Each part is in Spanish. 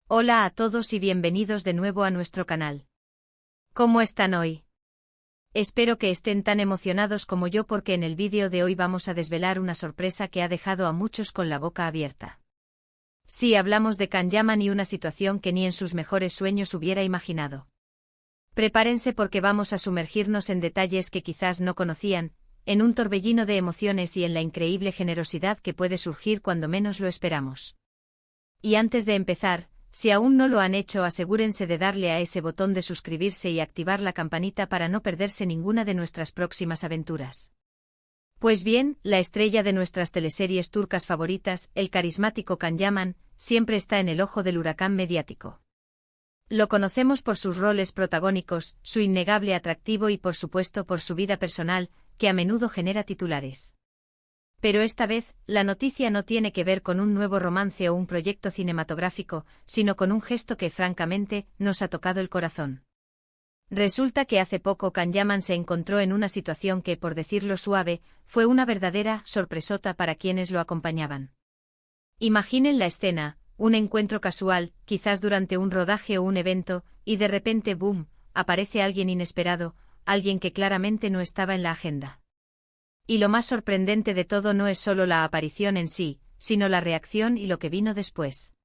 Hola a todos y bienvenidos de nuevo a nuestro canal. ¿Cómo están hoy? Espero que estén tan emocionados como yo porque en el vídeo de hoy vamos a desvelar una sorpresa que ha dejado a muchos con la boca abierta. Sí, hablamos de Can-Yaman y una situación que ni en sus mejores sueños hubiera imaginado. Prepárense porque vamos a sumergirnos en detalles que quizás no conocían, en un torbellino de emociones y en la increíble generosidad que puede surgir cuando menos lo esperamos. Y antes de empezar, si aún no lo han hecho, asegúrense de darle a ese botón de suscribirse y activar la campanita para no perderse ninguna de nuestras próximas aventuras. Pues bien, la estrella de nuestras teleseries turcas favoritas, el carismático Can-Yaman, siempre está en el ojo del huracán mediático. Lo conocemos por sus roles protagónicos, su innegable atractivo y por supuesto por su vida personal, que a menudo genera titulares. Pero esta vez, la noticia no tiene que ver con un nuevo romance o un proyecto cinematográfico, sino con un gesto que francamente nos ha tocado el corazón. Resulta que hace poco Can-Yaman se encontró en una situación que, por decirlo suave, fue una verdadera sorpresota para quienes lo acompañaban. Imaginen la escena, un encuentro casual, quizás durante un rodaje o un evento, y de repente ¡boom!, aparece alguien inesperado, alguien que claramente no estaba en la agenda. Y lo más sorprendente de todo no es solo la aparición en sí, sino la reacción y lo que vino después.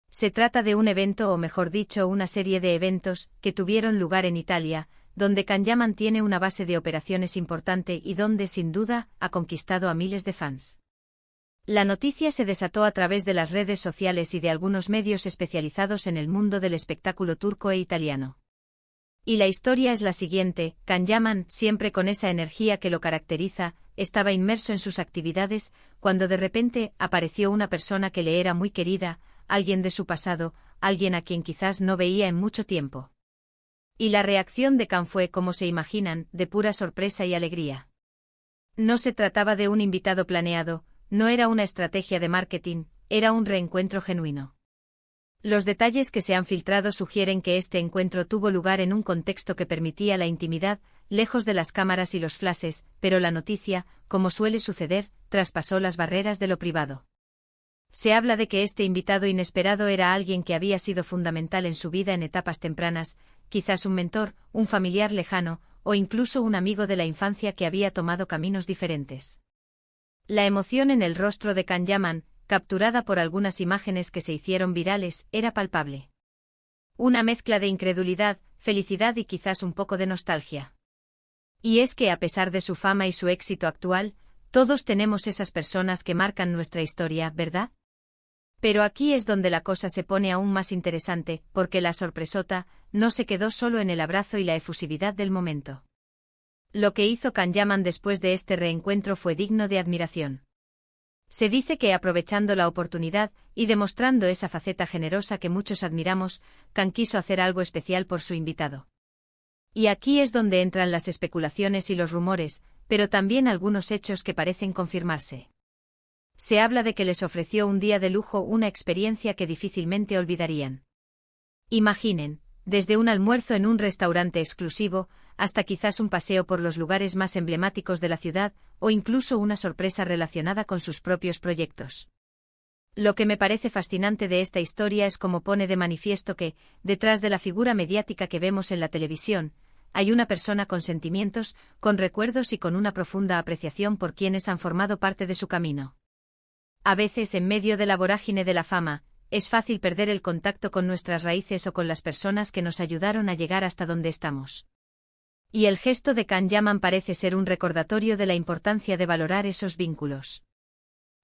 Se trata de un evento o mejor dicho una serie de eventos, que tuvieron lugar en Italia, donde Can-Yaman tiene una base de operaciones importante y donde sin duda ha conquistado a miles de fans. La noticia se desató a través de las redes sociales y de algunos medios especializados en el mundo del espectáculo turco e italiano. Y la historia es la siguiente: Can-Yaman, siempre con esa energía que lo caracteriza, estaba inmerso en sus actividades, cuando de repente apareció una persona que le era muy querida, alguien de su pasado, alguien a quien quizás no veía en mucho tiempo. Y la reacción de Can fue, como se imaginan, de pura sorpresa y alegría. No se trataba de un invitado planeado, no era una estrategia de marketing, era un reencuentro genuino. Los detalles que se han filtrado sugieren que este encuentro tuvo lugar en un contexto que permitía la intimidad, lejos de las cámaras y los flashes, pero la noticia, como suele suceder, traspasó las barreras de lo privado. Se habla de que este invitado inesperado era alguien que había sido fundamental en su vida en etapas tempranas, quizás un mentor, un familiar lejano, o incluso un amigo de la infancia que había tomado caminos diferentes. La emoción en el rostro de Can-Yaman, capturada por algunas imágenes que se hicieron virales, era palpable. Una mezcla de incredulidad, felicidad y quizás un poco de nostalgia. Y es que a pesar de su fama y su éxito actual, todos tenemos esas personas que marcan nuestra historia, ¿verdad? Pero aquí es donde la cosa se pone aún más interesante, porque la sorpresota no se quedó solo en el abrazo y la efusividad del momento. Lo que hizo Can-Yaman después de este reencuentro fue digno de admiración. Se dice que aprovechando la oportunidad, y demostrando esa faceta generosa que muchos admiramos, Can quiso hacer algo especial por su invitado. Y aquí es donde entran las especulaciones y los rumores, pero también algunos hechos que parecen confirmarse. Se habla de que les ofreció un día de lujo, una experiencia que difícilmente olvidarían. Imaginen, desde un almuerzo en un restaurante exclusivo, hasta quizás un paseo por los lugares más emblemáticos de la ciudad, o incluso una sorpresa relacionada con sus propios proyectos. Lo que me parece fascinante de esta historia es cómo pone de manifiesto que, detrás de la figura mediática que vemos en la televisión, hay una persona con sentimientos, con recuerdos y con una profunda apreciación por quienes han formado parte de su camino. A veces, en medio de la vorágine de la fama, es fácil perder el contacto con nuestras raíces o con las personas que nos ayudaron a llegar hasta donde estamos. Y el gesto de Can-Yaman parece ser un recordatorio de la importancia de valorar esos vínculos.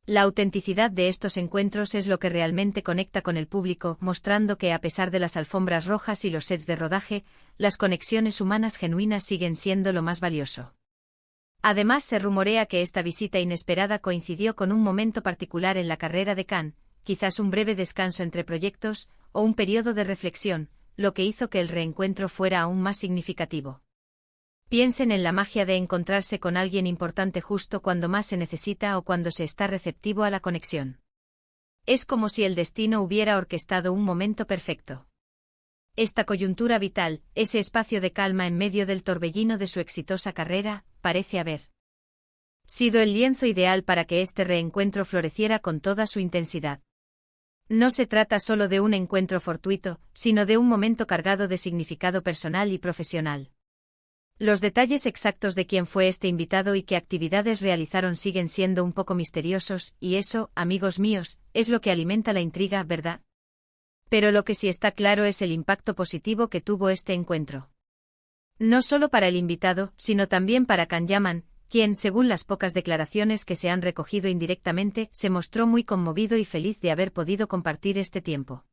La autenticidad de estos encuentros es lo que realmente conecta con el público, mostrando que a pesar de las alfombras rojas y los sets de rodaje, las conexiones humanas genuinas siguen siendo lo más valioso. Además, se rumorea que esta visita inesperada coincidió con un momento particular en la carrera de Can, quizás un breve descanso entre proyectos, o un periodo de reflexión, lo que hizo que el reencuentro fuera aún más significativo. Piensen en la magia de encontrarse con alguien importante justo cuando más se necesita o cuando se está receptivo a la conexión. Es como si el destino hubiera orquestado un momento perfecto. Esta coyuntura vital, ese espacio de calma en medio del torbellino de su exitosa carrera, parece haber sido el lienzo ideal para que este reencuentro floreciera con toda su intensidad. No se trata solo de un encuentro fortuito, sino de un momento cargado de significado personal y profesional. Los detalles exactos de quién fue este invitado y qué actividades realizaron siguen siendo un poco misteriosos, y eso, amigos míos, es lo que alimenta la intriga, ¿verdad? Pero lo que sí está claro es el impacto positivo que tuvo este encuentro. No solo para el invitado, sino también para Can Yaman, quien, según las pocas declaraciones que se han recogido indirectamente, se mostró muy conmovido y feliz de haber podido compartir este tiempo.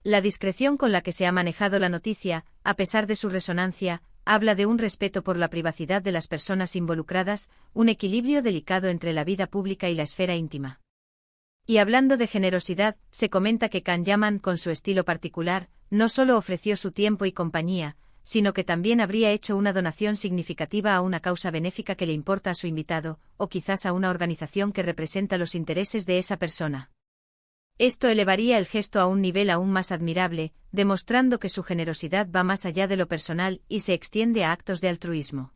La discreción con la que se ha manejado la noticia, a pesar de su resonancia, habla de un respeto por la privacidad de las personas involucradas, un equilibrio delicado entre la vida pública y la esfera íntima. Y hablando de generosidad, se comenta que Can Yaman, con su estilo particular, no solo ofreció su tiempo y compañía, sino que también habría hecho una donación significativa a una causa benéfica que le importa a su invitado, o quizás a una organización que representa los intereses de esa persona. Esto elevaría el gesto a un nivel aún más admirable, demostrando que su generosidad va más allá de lo personal y se extiende a actos de altruismo.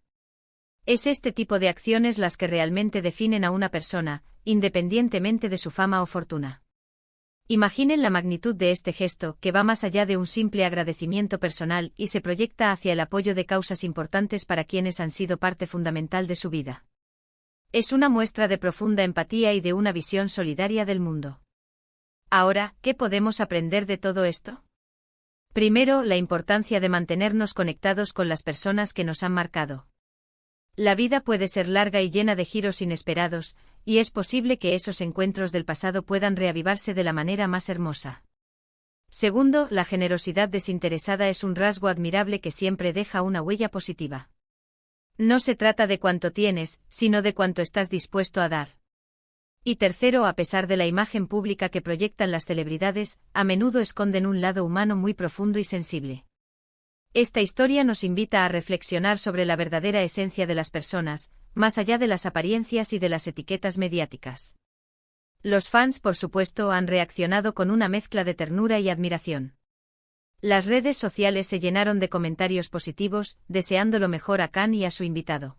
Es este tipo de acciones las que realmente definen a una persona, independientemente de su fama o fortuna. Imaginen la magnitud de este gesto, que va más allá de un simple agradecimiento personal y se proyecta hacia el apoyo de causas importantes para quienes han sido parte fundamental de su vida. Es una muestra de profunda empatía y de una visión solidaria del mundo. Ahora, ¿qué podemos aprender de todo esto? Primero, la importancia de mantenernos conectados con las personas que nos han marcado. La vida puede ser larga y llena de giros inesperados, y es posible que esos encuentros del pasado puedan reavivarse de la manera más hermosa. Segundo, la generosidad desinteresada es un rasgo admirable que siempre deja una huella positiva. No se trata de cuánto tienes, sino de cuánto estás dispuesto a dar. Y tercero, a pesar de la imagen pública que proyectan las celebridades, a menudo esconden un lado humano muy profundo y sensible. Esta historia nos invita a reflexionar sobre la verdadera esencia de las personas, más allá de las apariencias y de las etiquetas mediáticas. Los fans, por supuesto, han reaccionado con una mezcla de ternura y admiración. Las redes sociales se llenaron de comentarios positivos, deseando lo mejor a Can y a su invitado.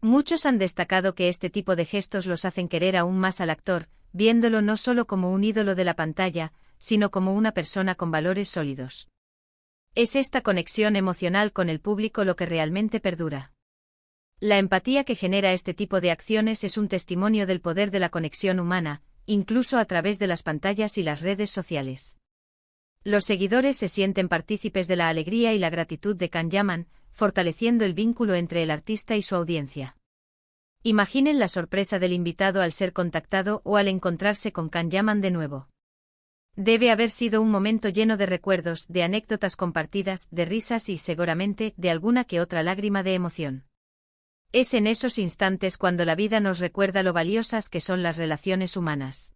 Muchos han destacado que este tipo de gestos los hacen querer aún más al actor, viéndolo no solo como un ídolo de la pantalla, sino como una persona con valores sólidos. Es esta conexión emocional con el público lo que realmente perdura. La empatía que genera este tipo de acciones es un testimonio del poder de la conexión humana, incluso a través de las pantallas y las redes sociales. Los seguidores se sienten partícipes de la alegría y la gratitud de Can Yaman, fortaleciendo el vínculo entre el artista y su audiencia. Imaginen la sorpresa del invitado al ser contactado o al encontrarse con Can Yaman de nuevo. Debe haber sido un momento lleno de recuerdos, de anécdotas compartidas, de risas y, seguramente, de alguna que otra lágrima de emoción. Es en esos instantes cuando la vida nos recuerda lo valiosas que son las relaciones humanas.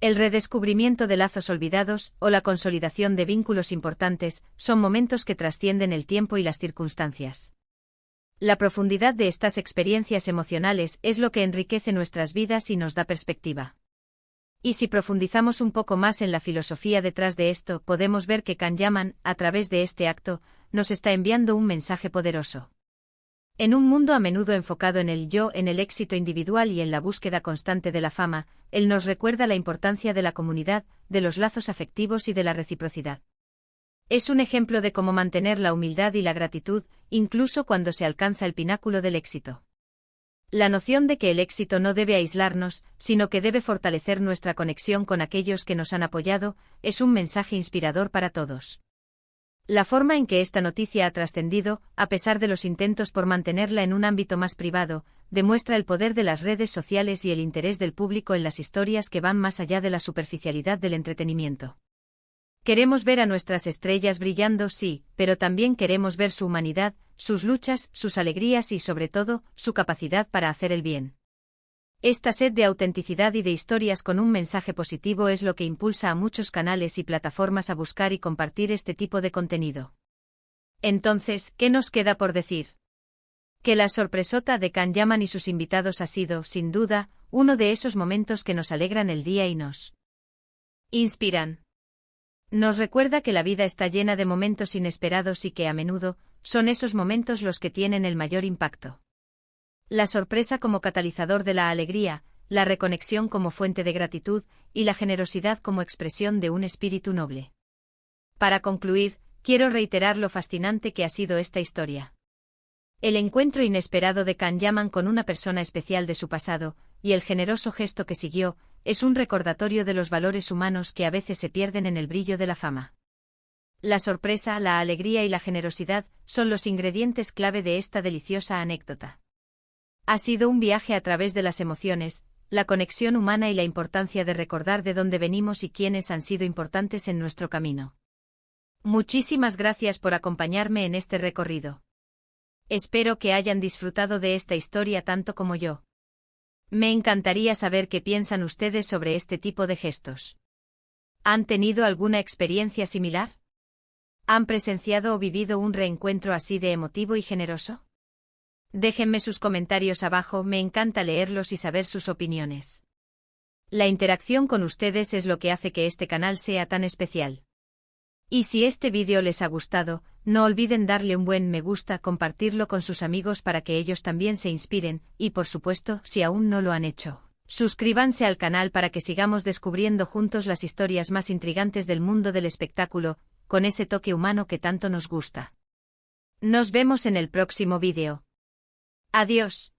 El redescubrimiento de lazos olvidados, o la consolidación de vínculos importantes, son momentos que trascienden el tiempo y las circunstancias. La profundidad de estas experiencias emocionales es lo que enriquece nuestras vidas y nos da perspectiva. Y si profundizamos un poco más en la filosofía detrás de esto, podemos ver que Can Yaman, a través de este acto, nos está enviando un mensaje poderoso. En un mundo a menudo enfocado en el yo, en el éxito individual y en la búsqueda constante de la fama, él nos recuerda la importancia de la comunidad, de los lazos afectivos y de la reciprocidad. Es un ejemplo de cómo mantener la humildad y la gratitud, incluso cuando se alcanza el pináculo del éxito. La noción de que el éxito no debe aislarnos, sino que debe fortalecer nuestra conexión con aquellos que nos han apoyado, es un mensaje inspirador para todos. La forma en que esta noticia ha trascendido, a pesar de los intentos por mantenerla en un ámbito más privado, demuestra el poder de las redes sociales y el interés del público en las historias que van más allá de la superficialidad del entretenimiento. Queremos ver a nuestras estrellas brillando, sí, pero también queremos ver su humanidad, sus luchas, sus alegrías y, sobre todo, su capacidad para hacer el bien. Esta sed de autenticidad y de historias con un mensaje positivo es lo que impulsa a muchos canales y plataformas a buscar y compartir este tipo de contenido. Entonces, ¿qué nos queda por decir? Que la sorpresota de Can Yaman y sus invitados ha sido, sin duda, uno de esos momentos que nos alegran el día y nos inspiran. Nos recuerda que la vida está llena de momentos inesperados y que, a menudo, son esos momentos los que tienen el mayor impacto. La sorpresa como catalizador de la alegría, la reconexión como fuente de gratitud y la generosidad como expresión de un espíritu noble. Para concluir, quiero reiterar lo fascinante que ha sido esta historia. El encuentro inesperado de Can Yaman con una persona especial de su pasado, y el generoso gesto que siguió, es un recordatorio de los valores humanos que a veces se pierden en el brillo de la fama. La sorpresa, la alegría y la generosidad son los ingredientes clave de esta deliciosa anécdota. Ha sido un viaje a través de las emociones, la conexión humana y la importancia de recordar de dónde venimos y quiénes han sido importantes en nuestro camino. Muchísimas gracias por acompañarme en este recorrido. Espero que hayan disfrutado de esta historia tanto como yo. Me encantaría saber qué piensan ustedes sobre este tipo de gestos. ¿Han tenido alguna experiencia similar? ¿Han presenciado o vivido un reencuentro así de emotivo y generoso? Déjenme sus comentarios abajo, me encanta leerlos y saber sus opiniones. La interacción con ustedes es lo que hace que este canal sea tan especial. Y si este vídeo les ha gustado, no olviden darle un buen me gusta, compartirlo con sus amigos para que ellos también se inspiren, y por supuesto, si aún no lo han hecho, suscríbanse al canal para que sigamos descubriendo juntos las historias más intrigantes del mundo del espectáculo, con ese toque humano que tanto nos gusta. Nos vemos en el próximo vídeo. Adiós.